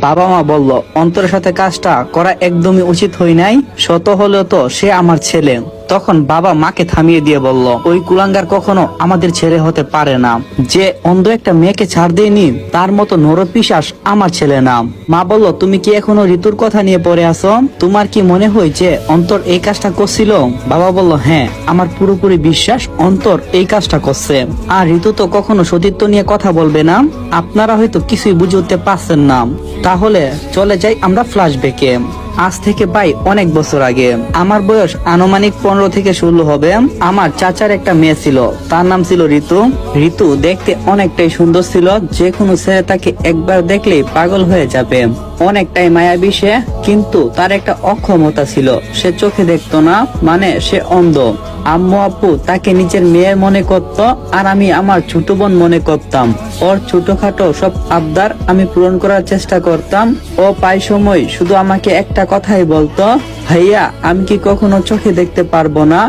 বাবা মা বলল অন্তরের সাথে কাজটা করা একদমই উচিত হয় নাই, শত হলেও তো সে আমার ছেলে। তখন বাবা মাকে থামিয়ে দিয়ে বলল, ওই কুলাঙ্গার কখনো আমাদের ছেলে হতে পারে না। যে অন্ধ একটা মেয়েকে ছাড় দেয়নি তার মতো নরপিশাচ আমার ছেলে না। মা বলল, তুমি কি এখনো ঋতুর কথা নিয়ে পড়ে আছো? তোমার কি মনে হয় যে অন্তর এই কাজটা করছিল? বাবা বলল, হ্যাঁ, আমার পুরোপুরি বিশ্বাস অন্তর এই কাজটা করছে। আর ঋতু তো কখনো সতীত্ব নিয়ে কথা বলবে না। আপনারা হয়তো কিছুই বুঝে উঠতে পারছেন না। তাহলে চলে যাই আমরা ফ্ল্যাশব্যাকে। আজ থেকে প্রায় অনেক বছর আগে, আমার বয়স আনুমানিক 15 থেকে 16 হবে। আমার চাচার একটা মেয়ে ছিল, তার নাম ছিল ঋতু। ঋতু দেখতে অনেকটাই সুন্দর ছিল, যে কোনো ছেলে তাকে একবার দেখলেই পাগল হয়ে যাবে। অনেকটাই মায়াবী সে, কিন্তু তার একটা অক্ষমতা ছিল, সে চোখে দেখতো না, মানে সে অন্ধ। আম্মু আব্বু তাকে নিজের মেয়ের মনে করত, আর আমি আমার ছোট বোন মনে করতাম। ওর ছোটখাটো সব আবদার আমি পূরণ করার চেষ্টা করতাম। ও প্রায় সময় শুধু আমাকে একটা কথাই বলতো, ভাইয়া আমি কি কখনো চোখে দেখতে পারবো না?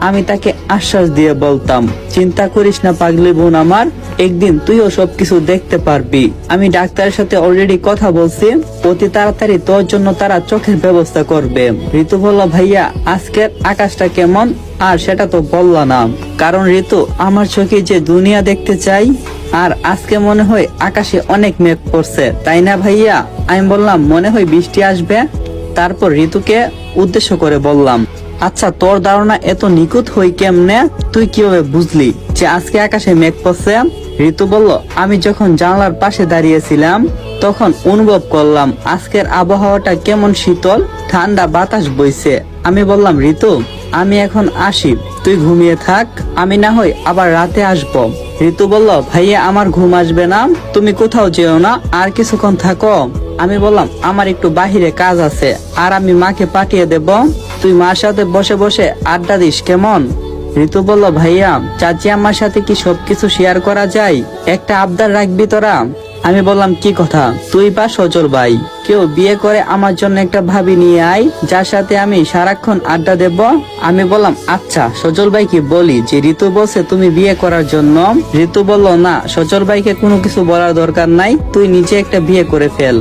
আমি তাকে আশ্বাস দিয়ে বলতাম, চিন্তা করিস না পাগলি বোন আমার, একদিন তুইও সবকিছু দেখতে পারবি। আমি ডাক্তারের সাথে অলরেডি কথা বলছি, অতি তাড়াতাড়ি তোর জন্য তারা চোখের ব্যবস্থা করবে। ঋতু বলল, ভাইয়া আজকের আকাশটা কেমন? আর সেটা তো বললা না, কারণ ঋতু আমার চোখে যে দুনিয়া দেখতে চাই। আর আজকে মনে হয় আকাশে অনেক মেঘ পড়ছে, তাই না ভাইয়া? আমি বললাম, মনে হয় বৃষ্টি আসবে। তারপর ঋতুকে উদ্দেশ্য করে বললাম, আচ্ছা তোর ধারণা এত নিখুঁত হই কেমনে? তুই কিভাবে বুঝলি যে আজকে আকাশে মেঘ পড়ছে? ঋতু বলল, আমি যখন জানলার পাশে দাঁড়িয়েছিলাম তখন অনুভব করলাম আজকের আবহাওয়াটা কেমন শীতল, ঠান্ডা বাতাস বইছে। আমি বললাম, ঋতু আমি এখন আসি, তুই ঘুমিয়ে থাক, আমি না হয় আবার রাতে আসবো। ঋতু বলল, ভাইয়া আমার ঘুম আসবে না, তুমি কোথাও যেও না, আর কিছুক্ষণ থাকো। আমি বললাম, আমার একটু বাহিরে কাজ আছে, আর আমি মাকে পাঠিয়ে দেব, তুই মার সাথে বসে বসে আড্ডা দিস কেমন? ঋতু বলল, ভাইয়া চাচি আমার সাথে কি সবকিছু শেয়ার করা যায়? একটা আবদার রাখবি তোরা? আমি বললাম, কি কথা? তুই বা সজল ভাই কেউ বিয়ে করে আমার জন্য একটা ভাবি নিয়ে আয়, যার সাথে আমি সারাক্ষণ আড্ডা দেব। আমি বললাম, আচ্ছা সজল ভাইকে বলি যে ঋতু বলছে তুমি বিয়ে করার জন্য। ঋতু বলল, না, সজল ভাইকে কোনো কিছু বলার দরকার নাই, তুই নিজে একটা বিয়ে করে ফেল।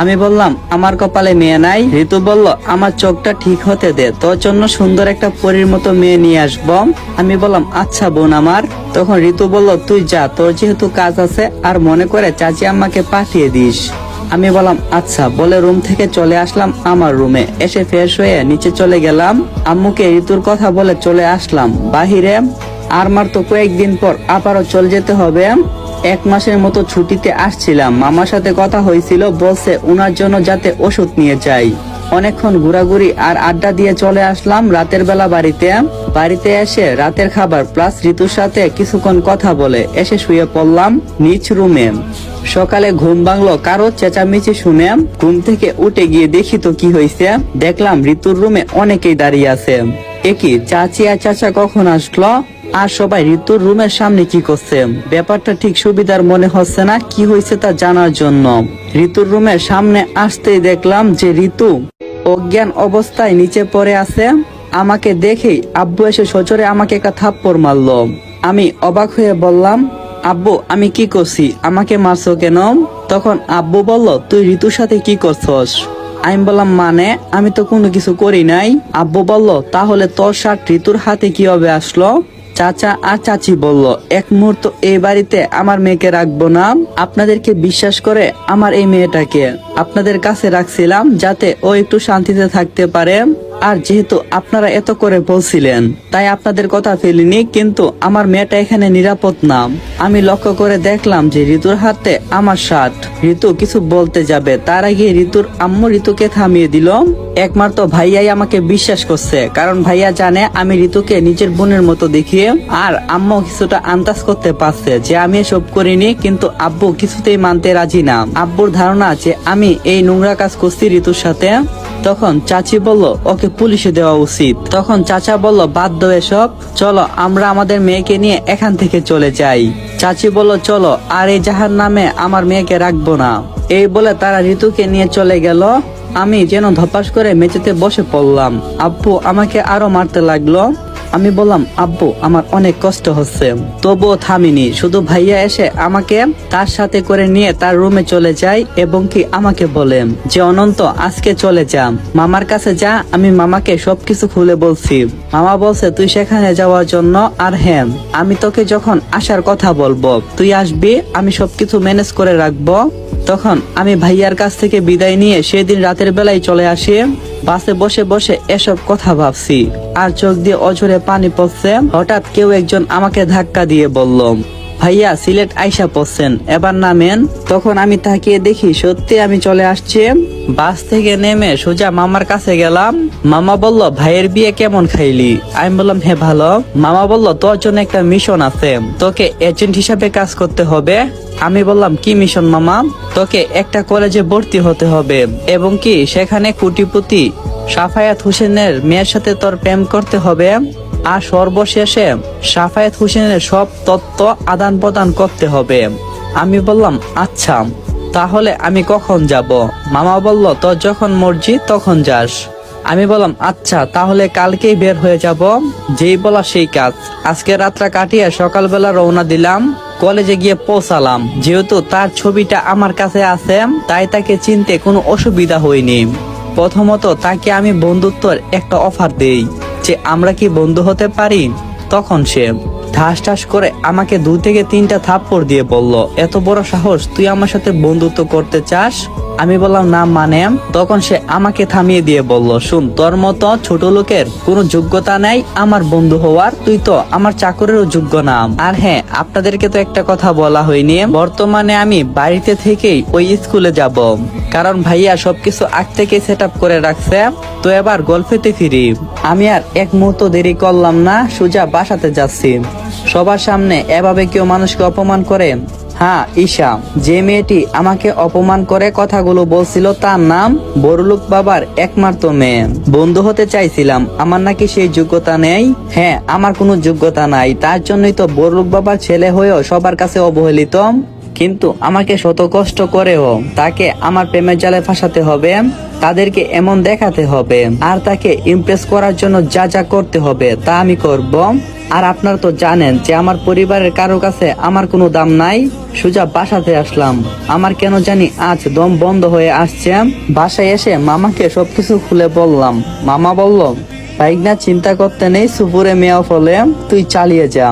আমি বললাম, আমার কপালে মেয়ে নাই। ঋতু বলল, আমার চোখটা ঠিক হতে দে, তোর জন্য সুন্দর একটা পরীর মতো মেয়ে নিয়ে আসবো। আমি বললাম, আচ্ছা বোন আমার। তখন ঋতু বলল, তুই যা, তোর যেহেতু কাজ আছে, আর মনে করে চাচি আম্মাকে পাঠিয়ে দিস। আমি বললাম, আচ্ছা বলে রুম থেকে চলে আসলাম আমার রুমে। এসে ফ্রেশ হয়ে নিচে চলে গেলাম, আম্মুকে ঋতুর কথা বলে চলে আসলাম বাহিরে। আর মার তো কয়েকদিন পর আবারও চলে যেতে হবে। 1 মাসের মতো ছুটিতে আসছিলাম, মামার সাথে কথা হয়েছিল, বলছে উনার জন্য যাতে ওষুধ নিয়ে যাই। অনেকক্ষণ ঘোরাঘুরি আর আড্ডা দিয়ে চলে আসলাম রাতের বেলা বাড়িতে এসে রাতের খাবার প্লাস ঋতুর সাথে কিছুক্ষণ কথা বলে এসে শুয়ে পড়লাম নিজ রুমে। সকালে ঘুম ভাঙলো কারো চেঁচামেচি শুনে। ঘুম থেকে উঠে গিয়ে দেখি তো কি হয়েছে। দেখলাম ঋতুর রুমে অনেকেই দাঁড়িয়ে আছে। একই চাচি আর চাচা কখন আসলো? আর সবাই ঋতুর রুমের সামনে কি করছে? ব্যাপারটা ঠিক সুবিধার মনে হচ্ছে না, কি হয়েছে তা জানার জন্য ঋতুর রুমের সামনে আসতেই দেখলাম যে ঋতু অজ্ঞান অবস্থায় নিচে পড়ে আছে। আমাকে দেখেই আব্বু এসে সজোরে আমাকে একটা থাপ্পড় মারলো। আমি অবাক হয়ে বললাম, আব্বু আমি কি করছি, আমাকে মারছো কেন? তখন আব্বু বলল, তুই ঋতুর সাথে কি করছস? আমি বললাম, মানে আমি তো কোনো কিছু করি নাই। আব্বু বলল, তাহলে তোর শার্ট ঋতুর হাতে কিভাবে আসলো? চাচা আর চাচি বলল, এক মুহূর্ত এই বাড়িতে আমার মেয়েকে রাখবো না। আপনাদেরকে বিশ্বাস করে আমার এই মেয়েটাকে আপনাদের কাছে রাখছিলাম যাতে ও একটু শান্তিতে থাকতে পারে। আর যেহেতু আপনারা এত করে বলছিলেন তাই আপনাদের কথা ফেলিনি, কিন্তু আমার মেয়েটা এখানে নিরাপদ না। আমি লক্ষ্য করে দেখলাম যে ঋতুর হাতে আমার শার্ট। ঋতু কিছু বলতে যাবে তার আগে ঋতুর আম্মু ঋতুকে থামিয়ে দিল। একমাত্র ভাইয়াই আমাকে বিশ্বাস করছে, কারণ ভাইয়া জানে আমি ঋতুকে নিজের বোনের মতো দেখি। আর আম্মু কিছুটা আন্দাজ করতে পারছে যে আমি এসব করিনি, কিন্তু আব্বু কিছুতেই মানতে রাজি না। আব্বুর ধারণা যে আমি এই নোংরা কাজ করছি ঋতুর সাথে। তখন চাচি বলল, ওকে পুলিশে দেওয়া উচিত। তখন চাচা বলল, বাদ দাও এসব, চলো আমরা আমাদের মেয়েকে নিয়ে এখান থেকে চলে যাই। চাচি বলল, চলো, আর এই যাহার নামে আমার মেয়েকে রাখবো না। এই বলে তারা ঋতুকে নিয়ে চলে গেল। আমি যেন ধপাস করে মেঝেতে বসে পড়লাম। আব্বু আমাকে আরো মারতে লাগলো। আমি বললাম আব্বু আমার অনেক কষ্ট হচ্ছে, তবুও থামিনি। শুধু ভাইয়া এসে আমাকে তার সাথে করে নিয়ে তার রুমে চলে যায় এবং কি আমাকে বলে যে অনন্ত আজকে চলে যা, মামার কাছে যা। আমি মামাকে সবকিছু খুলে বলছি। মামা বলছে তুই সেখানে যাওয়ার জন্য, আর হ্যাঁ আমি তোকে যখন আসার কথা বলবো তুই আসবি, আমি সবকিছু ম্যানেজ করে রাখবো। তখন আমি ভাইয়ার কাছ থেকে বিদায় নিয়ে সেদিন রাতের বেলায় চলে আসি। বাসে বসে বসে এসব কথা ভাবছি আর চোখ দিয়ে অঝরে পানি পড়ছে। হঠাৎ কেউ একজন আমাকে ধাক্কা দিয়ে বলল, ভাইয়া সিলেট আইসা পড়ছেন, এবার নামেন। তখন আমি তাকিয়ে দেখি সত্যি আমি চলে আসছি। বাস থেকে নেমে সোজা মামার কাছে গেলাম। মামা বলল ভাইয়ের বিয়ে কেমন খাইলি? আমি বললাম হ্যাঁ ভালো। মামা বলল তোর জন্য একটা মিশন আছে, তোকে এজেন্ট হিসাবে কাজ করতে হবে। আমি বললাম কি মিশন মামা? তোকে একটা কলেজে ভর্তি হতে হবে এবং কি সেখানে কোটিপতি সাফায়াত হোসেনের মেয়ের সাথে তোর প্রেম করতে হবে, আর সর্বশেষে সাফায়াত হোসেনের সব তথ্য আদান প্রদান করতে হবে। আমি বললাম আচ্ছা, তাহলে আমি কখন যাব? মামা বলল তোর যখন মর্জি তখন যাস। আমি বললাম আচ্ছা, তাহলে কালকেই বের হয়ে যাব। যেই বলা সেই কাজ। আজকে রাতটা কাটিয়ে সকালবেলা রওনা দিলাম। কলেজে গিয়ে পৌঁছালাম। যেহেতু তার ছবিটা আমার কাছে আছে তাই তাকে চিনতে কোনো অসুবিধা হয়নি। প্রথমত তাকে আমি বন্ধুত্বের একটা অফার দেই যে আমরা কি বন্ধু হতে পারি। তখন সে ঠাস ঠাস করে আমাকে 2 থেকে 3টা থাপ্পড় দিয়ে বলল, এত বড় সাহস, তুই আমার সাথে বন্ধুত্ব করতে চাস? আমি বললাম না মানে। তখন সে আমাকে থামিয়ে দিয়ে বলল, শুন, তোর মতো ছোট লোকের কোনো যোগ্যতা নাই আমার বন্ধু হওয়ার, তুই তো আমার চাকরেরও যোগ্য না। আর হ্যাঁ, আপনাদেরকে তো একটা কথা বলা হয়নি, বর্তমানে আমি বাড়িতে থেকেই ওই স্কুলে যাব, কারণ ভাইয়া সবকিছু আগ থেকে সেট আপ করে রাখছে। তো এবার গল্পেতে ফিরি। আমি আর এক মুহূর্ত দেরি করলাম না, সোজা বাসাতে যাচ্ছি। সবার সামনে এভাবে কেউ মানুষকে অপমান করে? হ্যাঁ, ঈশা। যে মেয়েটি আমাকে অপমান করে কথাগুলো বলছিল তার নাম বড়লোক বাবার একমাত্র মেয়ে। বন্ধু হতে চাইছিলাম, আমার নাকি সেই যোগ্যতা নেই। হ্যাঁ, আমার কোনো যোগ্যতা নাই, তার জন্যই তো বড়লোক বাবার ছেলে হয়েও সবার কাছে অবহেলিত। কিন্তু আমাকে শত কষ্ট করেও তাকে আমার প্রেমের জালে ফাঁসাতে হবে, তাদেরকে এমন দেখাতে হবে, আর তাকে ইমপ্রেস করার জন্য যা যা করতে হবে তা আমি করব। আর আপনারা তো জানেন যে আমার পরিবারের কারো কাছে আমার কোনো দাম নাই। সোজা বাসাতে আসলাম। আমার কেন জানি আজ দম বন্ধ হয়ে আসছে। বাসায় এসে মামাকে সবকিছু খুলে বললাম। মামা বলল, বাইক না চিন্তা করতে নেই, সুপুরে মেয়া ফলে তুই চালিয়ে যা।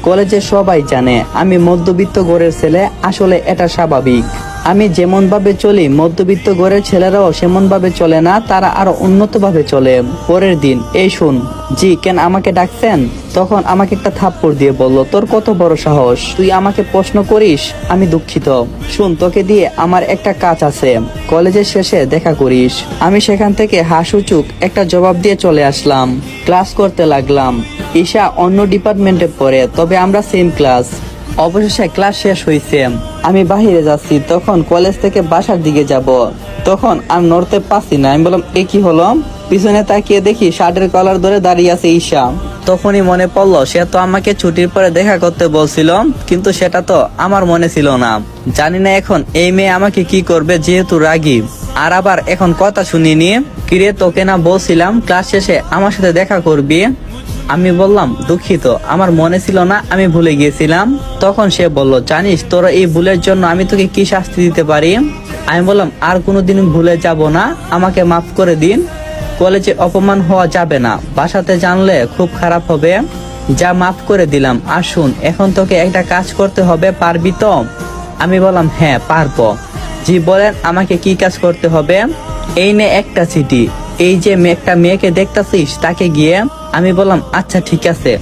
কলেজে সবাই জানে আমি মধ্যবিত্ত ঘরের ছেলে, আসলে এটা স্বাভাবিক। আমি যেমন ভাবে চলি মধ্যবিত্ত ঘরের ছেলেরাও সেমন ভাবে চলে না, তারা আরো উন্নত ভাবে চলে। পরের দিন, এই শুন। জি কেন আমাকে ডাকছেন? তখন আমাকে একটা থাপ্পড় দিয়ে বলল, তোর কত বড় সাহস, তুই আমাকে প্রশ্ন করিস? আমি দুঃখিত। শুন, তোকে দিয়ে আমার একটা কাজ আছে, কলেজের শেষে দেখা করিস। আমি সেখান থেকে হাসুচুক একটা জবাব দিয়ে চলে আসলাম। ক্লাস করতে লাগলাম। ঈশা অন্য ডিপার্টমেন্টে পড়ে, তবে আমরা সেম ক্লাস। অবশেষে ক্লাস শেষ হয়েছে, আমি বাহিরে যাচ্ছি। তখন কলেজ থেকে বাসার দিকে যাব, তখন আর নড়তে পারছি না। আমি বললাম এ কি হলো? পিছনে তাকিয়ে দেখি শার্টের কলার ধরে দাঁড়িয়ে আছে ঈশা। তখনই মনে পড়লো সে তো আমাকে ছুটির পরে দেখা করতে বলছিল, কিন্তু সেটা তো আমার মনে ছিল না। জানি না এখন এই মেয়ে আমাকে কি করবে, যেহেতু রাগী। আর আবার এখন কথা শুনিনি। কিরে, তোকে না বলছিলাম ক্লাস শেষে আমার সাথে দেখা করবি? আমি বললাম দুঃখিত, আমার মনে ছিল না, আমি ভুলে গিয়েছিলাম। তখন সে বলল, জানিস তোরা এই ভুলের জন্য আমি তোকে কি শাস্তি দিতে পারি? আমি বললাম আর কোনোদিন ভুলে যাব না, আমাকে মাফ করে দিন। কলেজে অপমান হওয়া যাবে না, বাসাতে জানলে খুব খারাপ হবে। যা, মাফ করে দিলাম। আর শুন, এখন তোকে একটা কাজ করতে হবে, পারবি তো? আমি বললাম হ্যাঁ পারবো। জি বলেন, আমাকে কি কাজ করতে হবে? এই নে একটা চিঠি, এই যে একটা মেয়েকে দেখতেছিস তাকে গিয়ে। আমি বললাম আচ্ছা ঠিক আছে।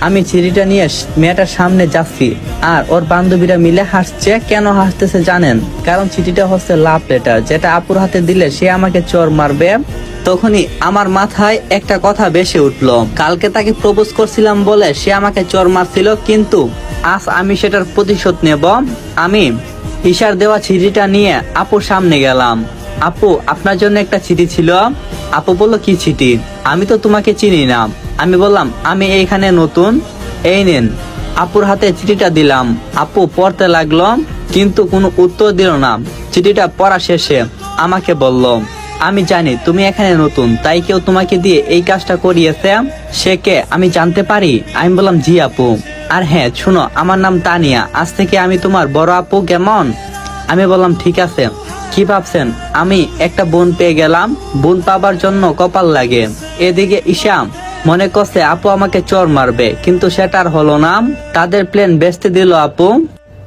আমি চিঠিটা নিয়ে মেয়েটার সামনে যাচ্ছি, আর ওর বান্ধবীরা মিলে হাসছে। কেন হাসতেছে জানেন? কারণ চিঠিটা হচ্ছে লাভ লেটার, যেটা আপুর হাতে দিলে সে আমাকে চোর মারবে। তখনই আমার মাথায় একটা কথা বেশি উঠলো। কালকে তাকে প্রপোজ করছিলাম বলে সে আমাকে চোর মারছিল, কিন্তু আজ আমি সেটার প্রতিশোধ নেব। আমি ঈশার দেওয়া চিঠিটা নিয়ে আপুর সামনে গেলাম। আপু, আপনার জন্য একটা চিঠি ছিল। আপু বলল, কি চিঠি? আমি তো তোমাকে চিনি না। আমি বললাম আমি এইখানে নতুন, এই নেন। আপুর হাতে চিঠিটা দিলাম। আপু পড়তে লাগলো, কিন্তু কোনো উত্তর দিল না। চিঠিটা পড়া শেষে আমাকে বলল, আমি জানি তুমি এখানে নতুন, তাই কেউ তোমাকে দিয়ে এই কাজটা করিয়েছে। সে কে আমি জানতে পারি? আমি বললাম জি আপু। আর হ্যাঁ শুনো, আমার নাম তানিয়া, আজ থেকে আমি তোমার বড় আপু, কেমন? আমি বললাম ঠিক আছে। কি ভাবছেন আমি একটা বোন পেয়ে গেলাম? বোন পাবার জন্য কপাল লাগে। এদিকে ইশাম মনে করছে আপু আমাকে চর মারবে, কিন্তু সেটা আর হলো না। তাদের প্লেন ভেস্তে দিল আপু।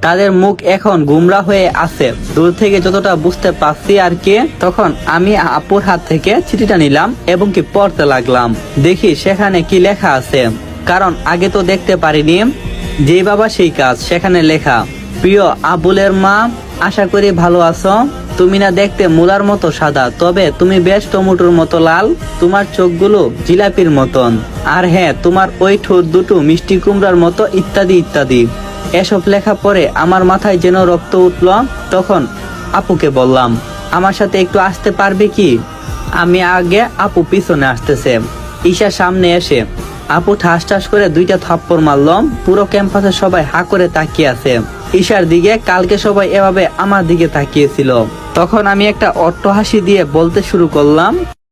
তাদের মুখ এখন গুমরা হয়ে আছে, দূর থেকে যতটা বুঝতে পারছি আর কি। তখন আমি আপুর হাত থেকে চিঠিটা নিলাম এবং কি পড়তে লাগলাম। দেখি সেখানে কি লেখা আছে, কারণ আগে তো দেখতে পারিনি। যেই বাবা সেই কাজ, সেখানে লেখা, প্রিয় আবুলের মা, আশা করি ভালো আছো। তুমি না দেখতে মুলার মতো সাদা, তবে তুমি বেশ টমেটোর মতো লাল। তোমার চোখগুলো জিলাপির মতন, আর হ্যাঁ তোমার ওই ঠোঁট দুটো মিষ্টি কুমড়ার মতো, ইত্যাদি ইত্যাদি। এসব লেখা পরে আমার মাথায় যেন রক্ত উঠল। তখন আপুকে বললাম, আমার সাথে একটু আসতে পারবে কি? আমি আগে, আপু পিছনে আসতেছে। ঈশা সামনে এসে আপু ঠাস ঠাস করে 2টা থাপ্পড় মারল। পুরো ক্যাম্পাসে সবাই হা করে তাকিয়ে আছে ঈশার দিকে। কালকে সবাই এভাবে আমার দিকে তাকিয়েছিল। তখন আমি একটা অট্ট হাসি দিয়ে বলতে শুরু করলাম,